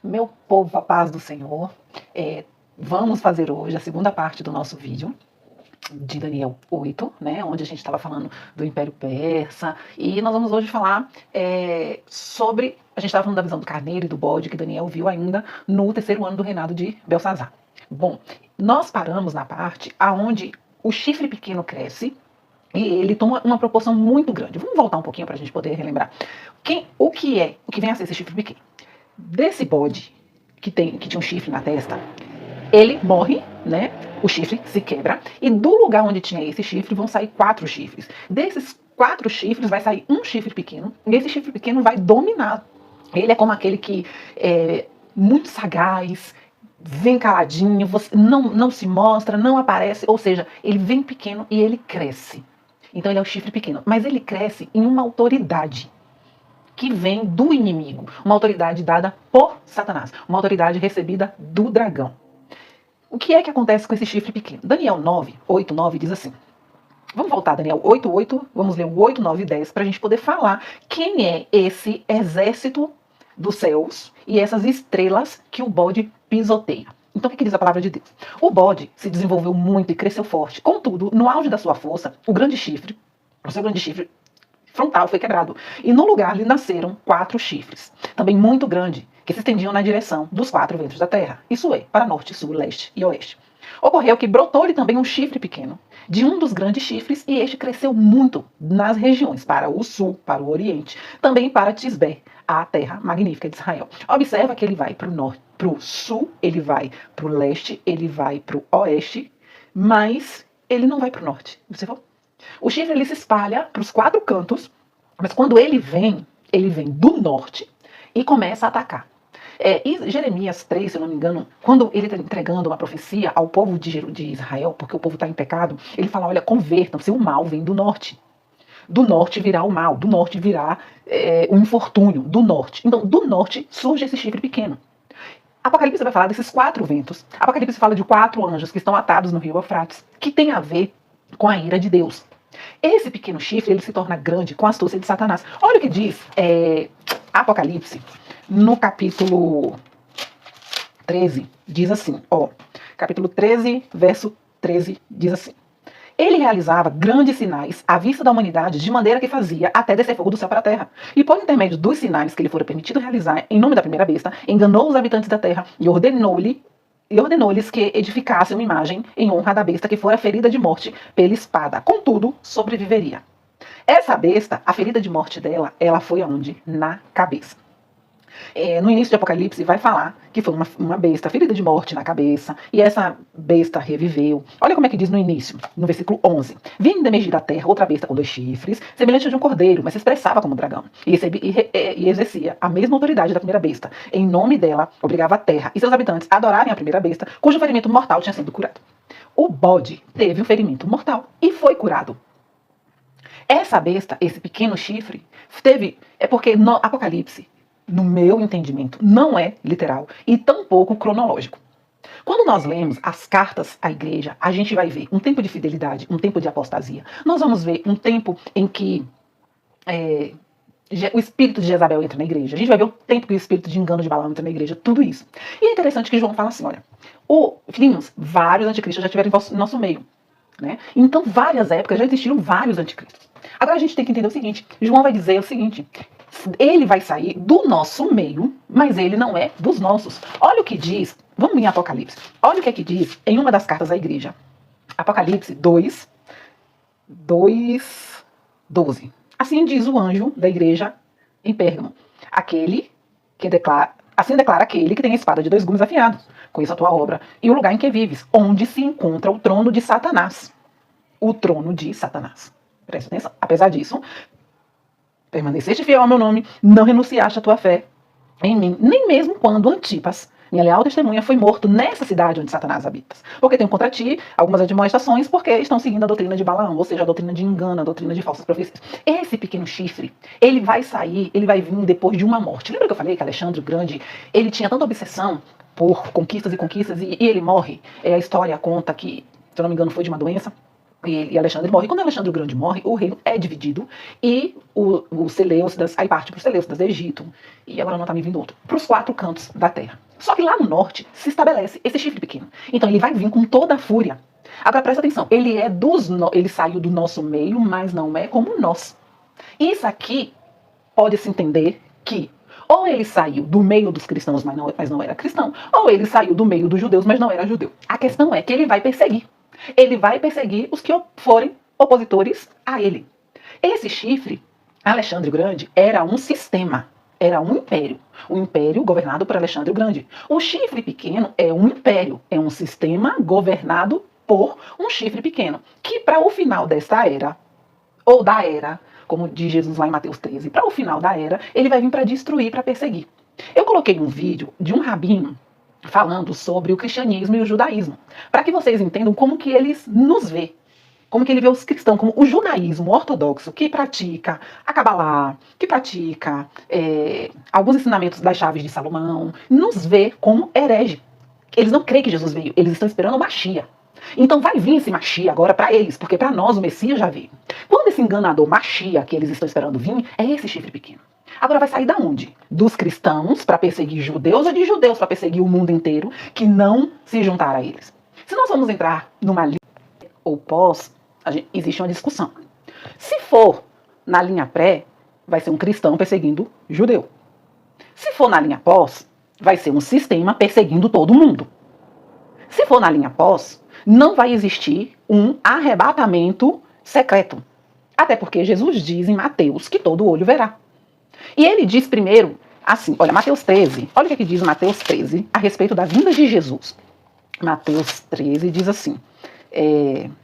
Meu povo, a paz do Senhor. Vamos fazer hoje a segunda parte do nosso vídeo de Daniel 8, né, onde a gente estava falando do Império Persa, e nós vamos hoje falar sobre, a gente estava falando da visão do carneiro e do bode que Daniel viu ainda no terceiro ano do reinado de Belsazar. Bom, nós paramos na parte aonde o chifre pequeno cresce e ele toma uma proporção muito grande. Vamos voltar um pouquinho para a gente poder relembrar. O que vem a ser esse chifre pequeno? Desse bode que tinha um chifre na testa, ele morre, né? O chifre se quebra e do lugar onde tinha esse chifre vão sair 4 chifres. Desses 4 chifres vai sair um chifre pequeno e esse chifre pequeno vai dominar. Ele é como aquele que é muito sagaz, vem caladinho, não se mostra, não aparece, ou seja, ele vem pequeno e ele cresce. Então ele é o chifre pequeno, mas ele cresce em uma autoridade que vem do inimigo, uma autoridade dada por Satanás, uma autoridade recebida do dragão. O que é que acontece com esse chifre pequeno? Daniel 9, 8, 9 diz assim. Vamos voltar a Daniel 8, 8, vamos ler o 8, 9 e 10 para a gente poder falar quem é esse exército dos céus e essas estrelas que o bode pisoteia. Então o que diz a palavra de Deus? O bode se desenvolveu muito e cresceu forte. Contudo, no auge da sua força, o seu grande chifre frontal foi quebrado. E no lugar lhe nasceram 4 chifres, também muito grandes, que se estendiam na direção dos 4 ventos da terra. Isso é, para norte, sul, leste e oeste. Ocorreu que brotou-lhe também um chifre pequeno, de um dos grandes chifres, e este cresceu muito nas regiões, para o sul, para o oriente, também para Tisbé, a terra magnífica de Israel. Observa que ele vai para o norte, para o sul, ele vai para o leste, ele vai para o oeste, mas ele não vai para o norte. Você viu? O chifre ele se espalha para os 4 cantos, mas quando ele vem do norte e começa a atacar. E Jeremias 3, se eu não me engano, quando ele está entregando uma profecia ao povo de Israel, porque o povo está em pecado, ele fala, olha, convertam-se, o mal vem do norte. Do norte virá o mal, do norte virá o infortúnio, do norte. Então, do norte surge esse chifre pequeno. Apocalipse vai falar desses 4 ventos. Apocalipse fala de 4 anjos que estão atados no rio Eufrates, que tem a ver com a ira de Deus. Esse pequeno chifre ele se torna grande com a astúcia de Satanás. Olha o que diz Apocalipse, no capítulo 13, diz assim, capítulo 13, verso 13, diz assim. Ele realizava grandes sinais à vista da humanidade, de maneira que fazia até descer fogo do céu para a terra. E por intermédio dos sinais que lhe fora permitido realizar em nome da primeira besta, enganou os habitantes da terra e ordenou-lhes que edificassem uma imagem em honra da besta que fora ferida de morte pela espada. Contudo, sobreviveria. Essa besta, a ferida de morte dela, ela foi aonde? Na cabeça. No início de Apocalipse vai falar que foi uma besta ferida de morte na cabeça, e essa besta reviveu. Olha como é que diz no início, no versículo 11. Vinda emergir da terra outra besta com 2 chifres, semelhante a de um cordeiro, mas se expressava como dragão, e exercia a mesma autoridade da primeira besta. Em nome dela, obrigava a terra e seus habitantes a adorarem a primeira besta, cujo ferimento mortal tinha sido curado. O bode teve um ferimento mortal e foi curado. Essa besta, esse pequeno chifre, porque no Apocalipse, no meu entendimento, não é literal e tampouco cronológico. Quando nós lemos as cartas à igreja, a gente vai ver um tempo de fidelidade, um tempo de apostasia. Nós vamos ver um tempo em que o espírito de Jezabel entra na igreja. A gente vai ver o tempo que o espírito de engano de Balaão entra na igreja, tudo isso. E é interessante que João fala assim, olha, filhinhos, vários anticristos já tiveram em nosso meio. Né? Então, várias épocas já existiram vários anticristos. Agora a gente tem que entender o seguinte, João vai dizer o seguinte, ele vai sair do nosso meio, mas ele não é dos nossos. Olha o que diz, vamos em Apocalipse, olha o que é que diz em uma das cartas à igreja. Apocalipse 2, 12. Assim diz o anjo da igreja em Pérgamo, assim declara aquele que tem a espada de 2 gumes afiados. Conheça a tua obra e o lugar em que vives, onde se encontra o trono de Satanás. O trono de Satanás. Presta atenção. Apesar disso, permaneceste fiel ao meu nome, não renunciaste à tua fé em mim, nem mesmo quando Antipas, minha leal testemunha, foi morto nessa cidade onde Satanás habita. Porque tenho contra ti algumas admoestações, porque estão seguindo a doutrina de Balaão, ou seja, a doutrina de engano, a doutrina de falsas profecias. Esse pequeno chifre, ele vai vir depois de uma morte. Lembra que eu falei que Alexandre o Grande, ele tinha tanta obsessão por conquistas e ele morre? A história conta que, se eu não me engano, foi de uma doença. E Alexandre morre. Quando Alexandre o Grande morre, o reino é dividido e o Seleucidas, aí parte para o Seleucidas, Egito, e agora não está me vindo outro, para os 4 cantos da terra. Só que lá no norte se estabelece esse chifre pequeno. Então ele vai vir com toda a fúria. Agora presta atenção, ele saiu do nosso meio, mas não é como nós. Isso aqui pode-se entender que ou ele saiu do meio dos cristãos, mas não era cristão, ou ele saiu do meio dos judeus, mas não era judeu. A questão é que ele vai perseguir. Ele vai perseguir os que forem opositores a ele. Esse chifre, Alexandre o Grande, era um sistema, era um império governado por Alexandre o Grande. O chifre pequeno é um império, é um sistema governado por um chifre pequeno, que para o final desta era, ou da era, como diz Jesus lá em Mateus 13, para o final da era, ele vai vir para destruir, para perseguir. Eu coloquei um vídeo de um rabino falando sobre o cristianismo e o judaísmo, para que vocês entendam como que eles nos vê, como que ele vê os cristãos, como o judaísmo ortodoxo, que pratica a Cabalá, que pratica alguns ensinamentos das chaves de Salomão, nos vê como herege. Eles não creem que Jesus veio, eles estão esperando o Machia. Então vai vir esse Machia agora para eles, porque para nós o Messias já veio. Quando esse enganador Machia, que eles estão esperando vir, é esse chifre pequeno. Agora vai sair da onde? Dos cristãos para perseguir judeus ou de judeus para perseguir o mundo inteiro que não se juntaram a eles? Se nós vamos entrar numa linha ou pós, existe uma discussão. Se for na linha pré, vai ser um cristão perseguindo judeu. Se for na linha pós, vai ser um sistema perseguindo todo mundo. Se for na linha pós, não vai existir um arrebatamento secreto. Até porque Jesus diz em Mateus que todo olho verá. E ele diz primeiro, assim, olha, Mateus 13, olha o que diz Mateus 13 a respeito da vinda de Jesus. Mateus 13 diz assim,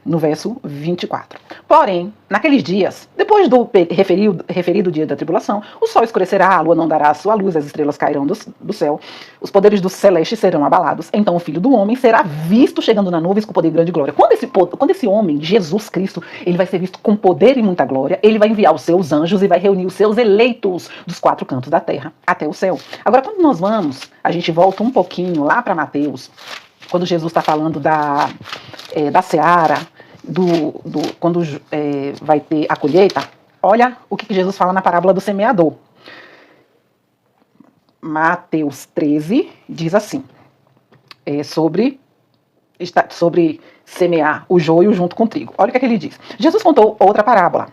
no verso 24. Porém, naqueles dias, depois do referido dia da tribulação, o sol escurecerá, a lua não dará a sua luz, as estrelas cairão do céu, os poderes dos celestes serão abalados, então o Filho do Homem será visto chegando na nuvens com poder e grande glória. Quando esse homem, Jesus Cristo, ele vai ser visto com poder e muita glória, ele vai enviar os seus anjos e vai reunir os seus eleitos dos 4 cantos da terra até o céu. Agora, quando nós vamos, a gente volta um pouquinho lá para Mateus, quando Jesus está falando da seara, quando vai ter a colheita, olha o que Jesus fala na parábola do semeador. Mateus 13 diz assim, sobre semear o joio junto com o trigo. Olha o que ele diz. Jesus contou outra parábola.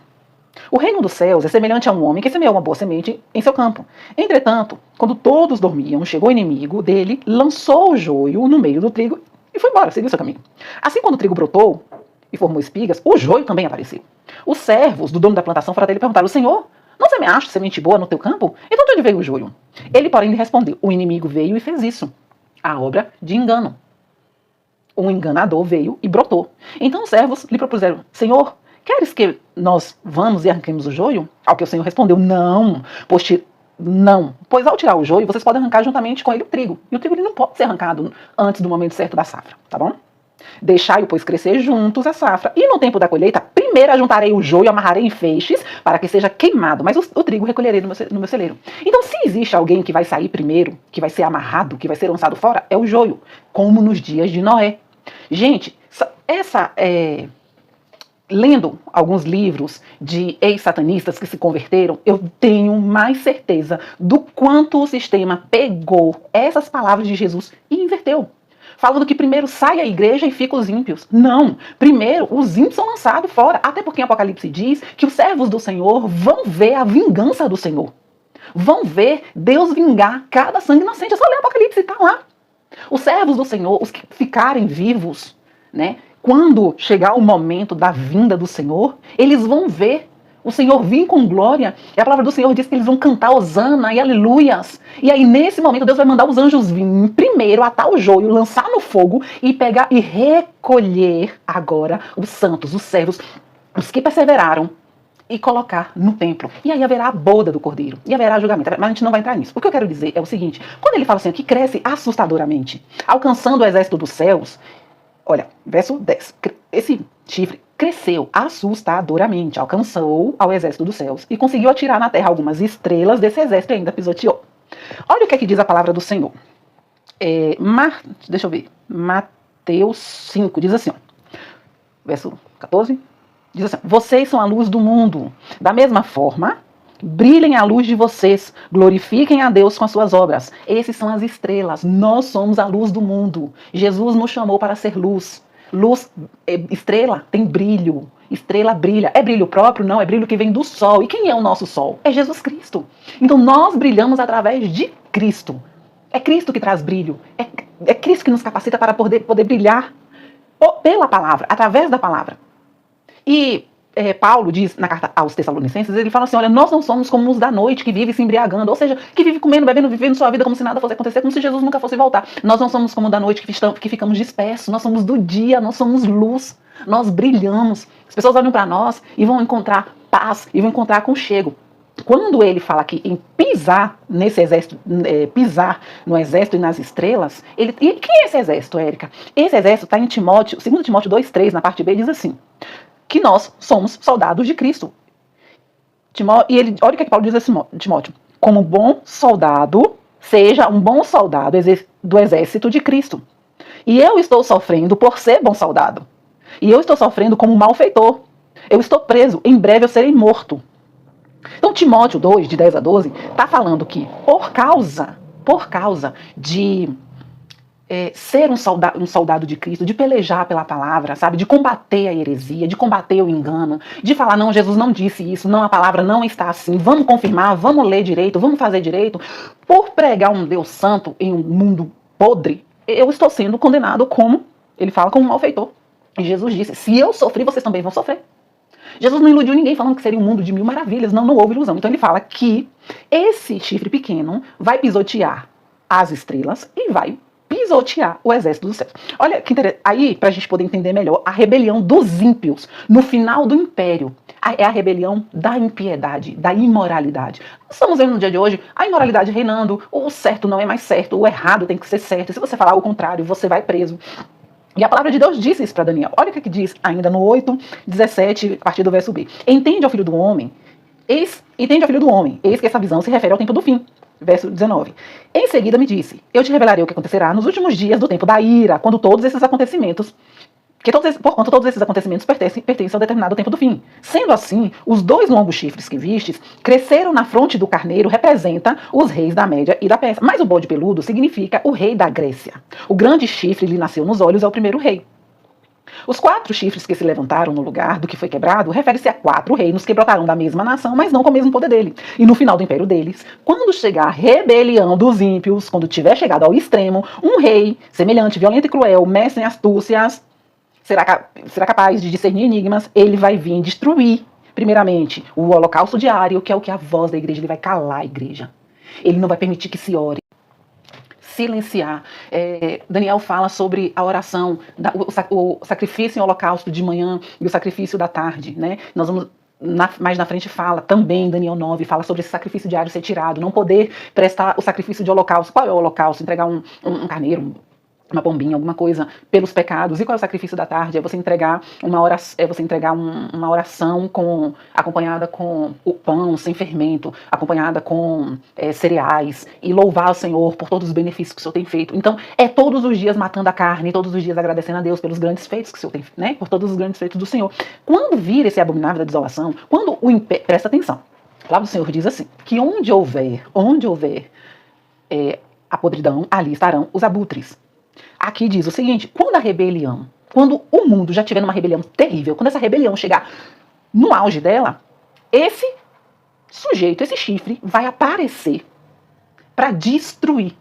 O reino dos céus é semelhante a um homem que semeou uma boa semente em seu campo. Entretanto, quando todos dormiam, chegou o inimigo dele, lançou o joio no meio do trigo e foi embora, seguiu seu caminho. Assim, quando o trigo brotou e formou espigas, o joio também apareceu. Os servos do dono da plantação fora dele perguntaram, Senhor, não semeaste semente boa no teu campo? Então de onde veio o joio? Ele, porém, lhe respondeu, o inimigo veio e fez isso. A obra de engano. Um enganador veio e brotou. Então os servos lhe propuseram, Senhor, queres que nós vamos e arranquemos o joio? Ao que o Senhor respondeu, não, pois ao tirar o joio, vocês podem arrancar juntamente com ele o trigo. E o trigo ele não pode ser arrancado antes do momento certo da safra, tá bom? Deixai-o, pois, crescer juntos a safra. E no tempo da colheita, primeiro ajuntarei o joio e amarrarei em feixes, para que seja queimado, mas o trigo recolherei no meu celeiro. Então, se existe alguém que vai sair primeiro, que vai ser amarrado, que vai ser lançado fora, é o joio, como nos dias de Noé. Gente, lendo alguns livros de ex-satanistas que se converteram, eu tenho mais certeza do quanto o sistema pegou essas palavras de Jesus e inverteu. Falando que primeiro sai a igreja e fica os ímpios. Não, primeiro os ímpios são lançados fora. Até porque em Apocalipse diz que os servos do Senhor vão ver a vingança do Senhor. Vão ver Deus vingar cada sangue inocente. É só ler Apocalipse, está lá. Os servos do Senhor, os que ficarem vivos, né? Quando chegar o momento da vinda do Senhor, eles vão ver o Senhor vir com glória. E a palavra do Senhor diz que eles vão cantar hosana e aleluias. E aí, nesse momento, Deus vai mandar os anjos virem primeiro, atar o joio, lançar no fogo e pegar e recolher agora os santos, os servos, os que perseveraram, e colocar no templo. E aí haverá a boda do cordeiro. E haverá julgamento. Mas a gente não vai entrar nisso. O que eu quero dizer é o seguinte. Quando ele fala assim, que cresce assustadoramente, alcançando o exército dos céus, olha, verso 10. Esse chifre cresceu assustadoramente, alcançou ao exército dos céus e conseguiu atirar na terra algumas estrelas desse exército e ainda pisoteou. Olha o que é que diz a palavra do Senhor. Deixa eu ver. Mateus 5 diz assim, ó. verso 14, diz assim: vocês são a luz do mundo. Da mesma forma, brilhem a luz de vocês, glorifiquem a Deus com as suas obras. Esses são as estrelas, nós somos a luz do mundo. Jesus nos chamou para ser luz. Luz, estrela tem brilho, estrela brilha. É brilho próprio? Não, é brilho que vem do sol. E quem é o nosso sol? É Jesus Cristo. Então nós brilhamos através de Cristo. É Cristo que traz brilho, é Cristo que nos capacita para poder brilhar pela palavra, através da palavra. E Paulo diz na carta aos Tessalonicenses, ele fala assim: olha, nós não somos como os da noite que vive se embriagando, ou seja, que vive comendo, bebendo, vivendo sua vida como se nada fosse acontecer, como se Jesus nunca fosse voltar. Nós não somos como da noite que ficamos dispersos, nós somos do dia, nós somos luz, nós brilhamos. As pessoas olham para nós e vão encontrar paz, e vão encontrar aconchego. Quando ele fala aqui em pisar nesse exército, pisar no exército e nas estrelas, e quem é esse exército, Érica? Esse exército está em Timóteo, 2 Timóteo 2,3, na parte B, diz assim: que nós somos soldados de Cristo. E ele, olha o que Paulo diz a Timóteo: como bom soldado, seja um bom soldado do exército de Cristo. E eu estou sofrendo por ser bom soldado. E eu estou sofrendo como malfeitor. Eu estou preso, em breve eu serei morto. Então Timóteo 2, de 10 a 12, está falando que por causa de ser um soldado de Cristo, de pelejar pela palavra, sabe, de combater a heresia, de combater o engano, de falar: não, Jesus não disse isso, não, a palavra não está assim, vamos confirmar, vamos ler direito, vamos fazer direito, por pregar um Deus santo em um mundo podre, eu estou sendo condenado como, ele fala, como um malfeitor. E Jesus disse: se eu sofri, vocês também vão sofrer. Jesus não iludiu ninguém falando que seria um mundo de mil maravilhas. Não houve ilusão. Então ele fala que esse chifre pequeno vai pisotear as estrelas e vai pisotear o exército dos céus. Olha que interessante. Aí, para a gente poder entender melhor, a rebelião dos ímpios no final do império é a rebelião da impiedade, da imoralidade. Nós estamos vendo no dia de hoje a imoralidade reinando, o certo não é mais certo, o errado tem que ser certo. E se você falar o contrário, você vai preso. E a palavra de Deus disse isso para Daniel. Olha o que diz ainda no 8:17, a partir do verso B. Entende ao filho do homem, eis que essa visão se refere ao tempo do fim. Verso 19. Em seguida me disse: eu te revelarei o que acontecerá nos últimos dias do tempo da ira, quando todos esses acontecimentos, porquanto todos esses acontecimentos pertencem ao determinado tempo do fim. Sendo assim, os 2 longos chifres que vistes cresceram na fronte do carneiro, representa os reis da Média e da Pérsia. Mas o bode peludo significa o rei da Grécia. O grande chifre lhe nasceu nos olhos, é o primeiro rei. Os 4 chifres que se levantaram no lugar do que foi quebrado refere-se a 4 reinos que brotarão da mesma nação, mas não com o mesmo poder dele. E no final do império deles, quando chegar a rebelião dos ímpios, quando tiver chegado ao extremo, um rei semelhante, violento e cruel, mestre em astúcias, será capaz de discernir enigmas. Ele vai vir destruir, primeiramente, o holocausto diário, que é o que a voz da igreja, ele vai calar a igreja. Ele não vai permitir que se ore. Silenciar. Daniel fala sobre a oração, o sacrifício em holocausto de manhã e o sacrifício da tarde, né? Nós vamos mais na frente fala também, Daniel 9, fala sobre esse sacrifício diário ser tirado, não poder prestar o sacrifício de holocausto. Qual é o holocausto? Entregar um carneiro, uma pombinha, alguma coisa pelos pecados. E qual é o sacrifício da tarde? É você entregar uma oração acompanhada com o pão sem fermento, acompanhada com cereais, e louvar o Senhor por todos os benefícios que o Senhor tem feito. Então, é todos os dias matando a carne, todos os dias agradecendo a Deus pelos grandes feitos que o Senhor tem, né? Por todos os grandes feitos do Senhor. Quando vir esse abominável da desolação, quando o império, presta atenção, a palavra do Senhor diz assim, que onde houver a podridão, ali estarão os abutres. Aqui diz o seguinte: quando o mundo já estiver numa rebelião terrível, quando essa rebelião chegar no auge dela, esse sujeito, esse chifre, vai aparecer para destruir.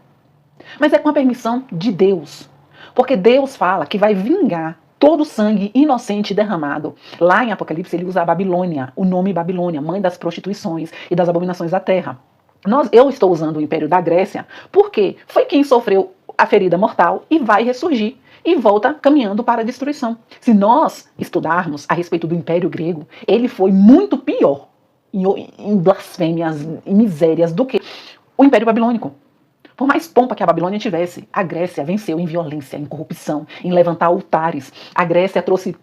Mas é com a permissão de Deus. Porque Deus fala que vai vingar todo o sangue inocente derramado. Lá em Apocalipse ele usa a Babilônia, o nome Babilônia, mãe das prostituições e das abominações da terra. Eu estou usando o Império da Grécia porque foi quem sofreu a ferida mortal e vai ressurgir e volta caminhando para a destruição. Se nós estudarmos a respeito do Império Grego, ele foi muito pior em blasfêmias e misérias do que o Império Babilônico. Por mais pompa que a Babilônia tivesse, a Grécia venceu em violência, em corrupção, em levantar altares. A Grécia trouxe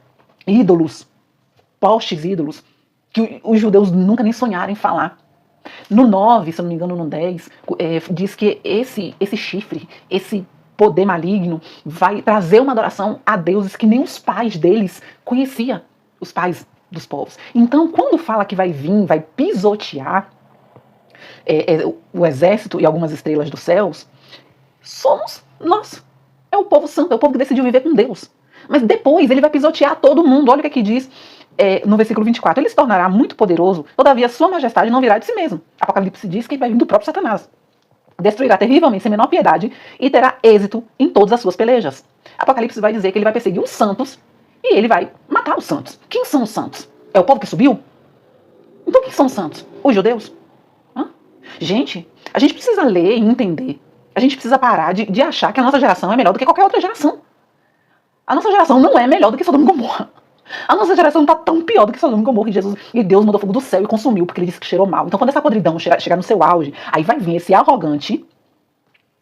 ídolos, postes ídolos, que os judeus nunca nem sonharam em falar. No 9, se eu não me engano, no 10, diz que esse chifre, esse poder maligno vai trazer uma adoração a deuses que nem os pais deles conheciam, os pais dos povos. Então, quando fala que vai vir, vai pisotear o exército e algumas estrelas dos céus, somos nós. É o povo santo, é o povo que decidiu viver com Deus. Mas depois ele vai pisotear todo mundo. Olha o que aqui diz no versículo 24. Ele se tornará muito poderoso, todavia sua majestade não virá de si mesmo. Apocalipse diz que ele vai vir do próprio Satanás. Destruirá terrivelmente, sem menor piedade, e terá êxito em todas as suas pelejas. Apocalipse vai dizer que ele vai perseguir os santos e ele vai matar os santos. Quem são os santos? É o povo que subiu? Então quem são os santos? Os judeus? Hã? Gente, a gente precisa ler e entender. A gente precisa parar de achar que a nossa geração é melhor do que qualquer outra geração. A nossa geração não é melhor do que Sodoma e Gomorra. A nossa geração não está tão pior do que Sodoma e Gomorra. E Deus mandou fogo do céu e consumiu, porque ele disse que cheirou mal. Então quando essa podridão chegar no seu auge, aí vai vir esse arrogante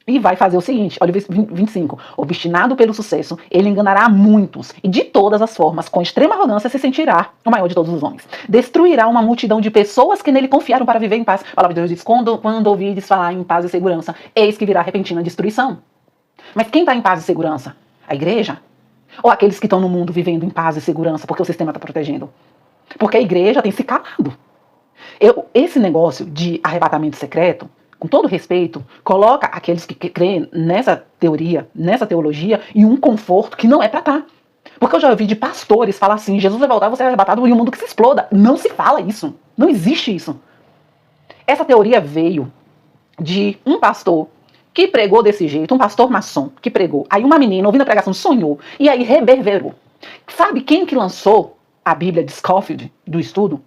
e vai fazer o seguinte, olha o 25. Obstinado pelo sucesso, ele enganará muitos, e de todas as formas, com extrema arrogância, se sentirá o maior de todos os homens. Destruirá uma multidão de pessoas que nele confiaram para viver em paz. A palavra de Deus diz, quando ouvides falar em paz e segurança, eis que virá repentina destruição. Mas quem está em paz e segurança? A igreja? Ou aqueles que estão no mundo vivendo em paz e segurança, porque o sistema está protegendo? Porque a igreja tem se calado. Esse negócio de arrebatamento secreto, com todo respeito, coloca aqueles que creem nessa teoria, nessa teologia, em um conforto que não é para estar. Porque eu já ouvi de pastores falar assim, Jesus vai voltar, você é arrebatado e o mundo que se exploda. Não se fala isso. Não existe isso. Essa teoria veio de um pastor que pregou desse jeito, um pastor maçom que pregou. Aí uma menina, ouvindo a pregação, sonhou. E aí reverberou. Sabe quem que lançou a Bíblia de Scofield, do estudo?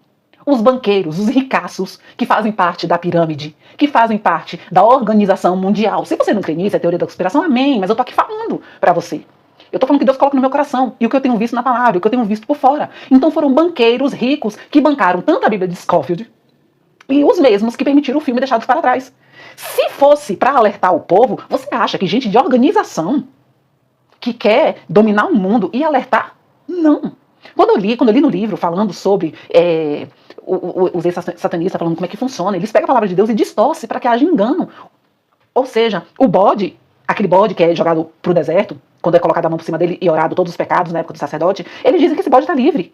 Os banqueiros, os ricaços, que fazem parte da pirâmide, que fazem parte da organização mundial. Se você não crê nisso, é teoria da conspiração, amém, mas eu tô aqui falando pra você. Eu tô falando que Deus coloca no meu coração, e o que eu tenho visto na palavra, o que eu tenho visto por fora. Então foram banqueiros ricos que bancaram tanto a Bíblia de Scofield, e os mesmos que permitiram o filme deixados para trás. Se fosse para alertar o povo, você acha que gente de organização que quer dominar o mundo ia alertar? Não. Quando eu li no livro falando sobre os satanistas falando como é que funciona, eles pegam a palavra de Deus e distorcem para que haja engano. Ou seja, o bode, aquele bode que é jogado pro deserto, quando é colocado a mão por cima dele e orado todos os pecados na época do sacerdote, eles dizem que esse bode está livre.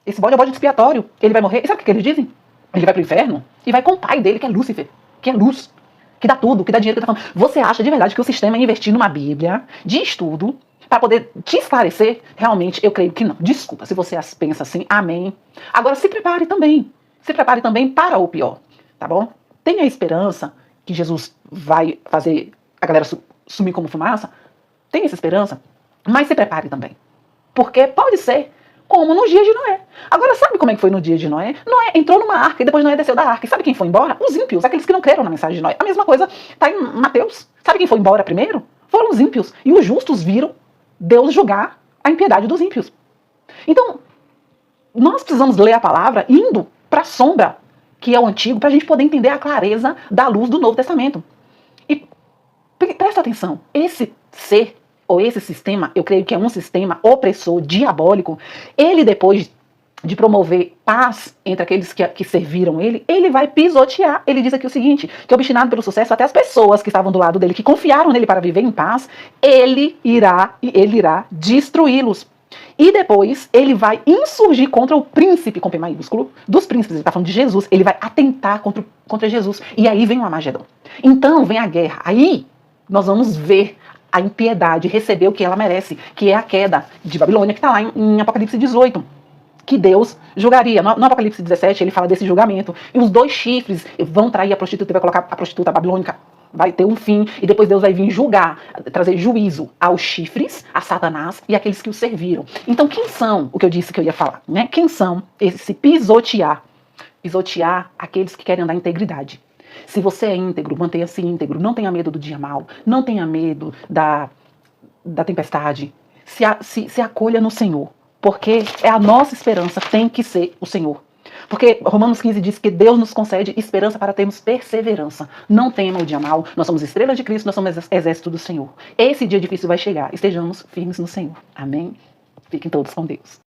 Esse bode é o bode expiatório. Ele vai morrer. E sabe o que eles dizem? Ele vai pro inferno e vai com o pai dele, que é Lúcifer, que é luz, que dá tudo, que dá dinheiro, que tá falando. Você acha de verdade que o sistema é investir numa Bíblia de estudo para poder te esclarecer? Realmente, eu creio que não. Desculpa, se você pensa assim, amém. Agora, se prepare também. Se prepare também para o pior, tá bom? Tenha esperança que Jesus vai fazer a galera sumir como fumaça. Tenha essa esperança, mas se prepare também. Porque pode ser como nos dias de Noé. Agora, sabe como é que foi no dia de Noé? Noé entrou numa arca e depois Noé desceu da arca. E sabe quem foi embora? Os ímpios, aqueles que não creram na mensagem de Noé. A mesma coisa está em Mateus. Sabe quem foi embora primeiro? Foram os ímpios. E os justos viram Deus julgar a impiedade dos ímpios. Então, nós precisamos ler a palavra indo para a sombra, que é o antigo, para a gente poder entender a clareza da luz do Novo Testamento. E presta atenção, esse ser ou esse sistema, eu creio que é um sistema opressor, diabólico, ele depois de promover paz entre aqueles que serviram ele vai pisotear. Ele diz aqui o seguinte, que obstinado pelo sucesso, até as pessoas que estavam do lado dele, que confiaram nele para viver em paz, ele irá destruí-los. E depois ele vai insurgir contra o príncipe, com P maiúsculo, dos príncipes, ele está falando de Jesus, ele vai atentar contra Jesus. E aí vem o Armagedon. Então vem a guerra. Aí nós vamos ver a impiedade receber o que ela merece, que é a queda de Babilônia, que está lá em Apocalipse 18, que Deus julgaria. No Apocalipse 17 ele fala desse julgamento, e os 2 chifres vão trair a prostituta e vai colocar a prostituta babilônica, vai ter um fim, e depois Deus vai vir julgar, trazer juízo aos chifres, a Satanás e aqueles que o serviram. Então quem são, o que eu disse que eu ia falar, né? Quem são esse pisotear aqueles que querem andar em integridade. Se você é íntegro, mantenha-se íntegro, não tenha medo do dia mau, não tenha medo da tempestade, se acolha no Senhor, porque é a nossa esperança, tem que ser o Senhor. Porque Romanos 15 diz que Deus nos concede esperança para termos perseverança. Não tema o dia mau, nós somos estrelas de Cristo, nós somos exército do Senhor. Esse dia difícil vai chegar, estejamos firmes no Senhor. Amém? Fiquem todos com Deus.